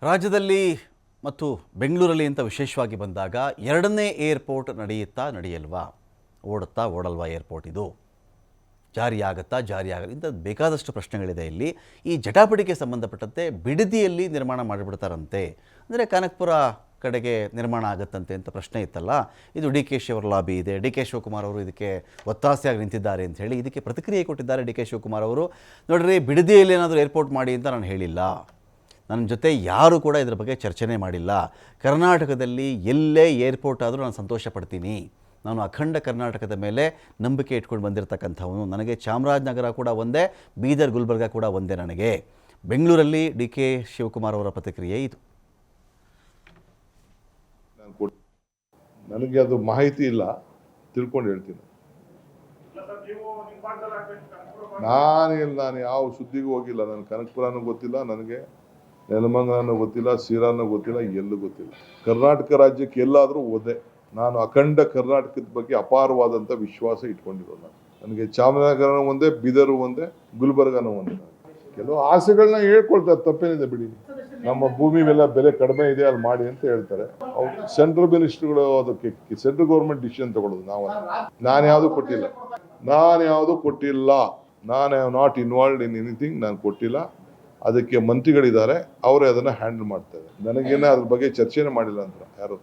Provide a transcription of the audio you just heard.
ರಾಜ್ಯದಲ್ಲಿ ಮತ್ತು ಬೆಂಗಳೂರಲ್ಲಿ ಅಂತ ವಿಶೇಷವಾಗಿ ಬಂದಾಗ ಎರಡನೇ ಏರ್ಪೋರ್ಟ್ ನಡೆಯುತ್ತಾ ನಡೆಯಲ್ವಾ, ಓಡುತ್ತಾ ಓಡಲ್ವಾ ಏರ್ಪೋರ್ಟ್, ಇದು ಜಾರಿಯಾಗುತ್ತಾ ಜಾರಿಯಾಗಲ್ಲ, ಇಂಥ ಬೇಕಾದಷ್ಟು ಪ್ರಶ್ನೆಗಳಿದೆ. ಇಲ್ಲಿ ಈ ಜಟಾಪಟಿಗೆ ಸಂಬಂಧಪಟ್ಟಂತೆ ಬಿಡದಿಯಲ್ಲಿ ನಿರ್ಮಾಣ ಮಾಡಿಬಿಡ್ತಾರಂತೆ, ಅಂದರೆ ಕನಕಪುರ ಕಡೆಗೆ ನಿರ್ಮಾಣ ಆಗುತ್ತಂತೆ ಅಂತ ಪ್ರಶ್ನೆ ಇತ್ತಲ್ಲ. ಇದು ಡಿ ಕೆ ಶಿ ಅವರ ಲಾಬಿ ಇದೆ, ಡಿ ಕೆ ಶಿವಕುಮಾರ್ ಅವರು ಇದಕ್ಕೆ ಒತ್ತಾಸೆಯಾಗಿ ನಿಂತಿದ್ದಾರೆ ಅಂತ ಹೇಳಿ ಇದಕ್ಕೆ ಪ್ರತಿಕ್ರಿಯೆ ಕೊಟ್ಟಿದ್ದಾರೆ ಡಿ ಕೆ ಶಿವಕುಮಾರ್ ಅವರು. ನೋಡ್ರಿ, ಬಿಡದಿಯಲ್ಲಿ ಏನಾದರೂ ಏರ್ಪೋರ್ಟ್ ಮಾಡಿ ಅಂತ ನಾನು ಹೇಳಿಲ್ಲ, ನನ್ನ ಜೊತೆ ಯಾರೂ ಕೂಡ ಇದರ ಬಗ್ಗೆ ಚರ್ಚೆನೇ ಮಾಡಿಲ್ಲ. ಕರ್ನಾಟಕದಲ್ಲಿ ಎಲ್ಲೇ ಏರ್ಪೋರ್ಟ್ ಆದರೂ ನಾನು ಸಂತೋಷ ಪಡ್ತೀನಿ. ನಾನು ಅಖಂಡ ಕರ್ನಾಟಕದ ಮೇಲೆ ನಂಬಿಕೆ ಇಟ್ಕೊಂಡು ಬಂದಿರತಕ್ಕಂಥವನು. ನನಗೆ ಚಾಮರಾಜನಗರ ಕೂಡ ಒಂದೇ, ಬೀದರ್ ಗುಲ್ಬರ್ಗ ಕೂಡ ಒಂದೇ ನನಗೆ. ಬೆಂಗಳೂರಲ್ಲಿ ಡಿ ಕೆ ಶಿವಕುಮಾರ್ ಅವರ ಪ್ರತಿಕ್ರಿಯೆ ಇದು. ನನಗೆ ಅದು ಮಾಹಿತಿ ಇಲ್ಲ, ತಿಳ್ಕೊಂಡು ಹೇಳ್ತೀನಿ. ನಾನು ಯಾವ ಸುದ್ದಿಗೂ ಹೋಗಿಲ್ಲ. ನನಗೆ ಕನಕಪುರನೂ ಗೊತ್ತಿಲ್ಲ, ನನಗೆ ನೆಲಮಂಗಲನೂ ಗೊತ್ತಿಲ್ಲ, ಸೀರಾನೂ ಗೊತ್ತಿಲ್ಲ, ಎಲ್ಲೂ ಗೊತ್ತಿಲ್ಲ. ಕರ್ನಾಟಕ ರಾಜ್ಯಕ್ಕೆ ಎಲ್ಲಾದರೂ ಹೋದೆ. ನಾನು ಅಖಂಡ ಕರ್ನಾಟಕದ ಬಗ್ಗೆ ಅಪಾರವಾದಂಥ ವಿಶ್ವಾಸ ಇಟ್ಕೊಂಡಿರೋದು. ನನಗೆ ಚಾಮರಾಜನಗರನೂ ಒಂದೇ, ಬೀದರು ಒಂದೇ, ಗುಲ್ಬರ್ಗನೂ ಒಂದೇ. ಕೆಲವು ಆಸೆಗಳನ್ನ ಹೇಳ್ಕೊಳ್ತಾರೆ, ತಪ್ಪೇನಿದೆ ಬಿಡಿ. ನಮ್ಮ ಭೂಮಿ ಬೆಲೆ ಕಡಿಮೆ ಇದೆ, ಅಲ್ಲಿ ಮಾಡಿ ಅಂತ ಹೇಳ್ತಾರೆ. ಅವ್ರು ಸೆಂಟ್ರಲ್ ಮಿನಿಸ್ಟರ್ಗಳು ಅದಕ್ಕೆ ಸೆಂಟ್ರಲ್ ಗೌರ್ಮೆಂಟ್ ಡಿಸಿಷನ್ ತಗೊಳ್ಳೋದು. ನಾನು ಯಾವುದು ಕೊಟ್ಟಿಲ್ಲ. ನಾನು have not involved in anything. ನಾನು ಕೊಟ್ಟಿಲ್ಲ. ಅದಕ್ಕೆ ಮಂತ್ರಿಗಳಿದ್ದಾರೆ, ಅವರೇ ಅದನ್ನು ಹ್ಯಾಂಡಲ್ ಮಾಡ್ತಾರೆ. ನನಗೇನೆ ಅದ್ರ ಬಗ್ಗೆ ಚರ್ಚೆನೇ ಮಾಡಿಲ್ಲ ಅಂತ ಯಾರು.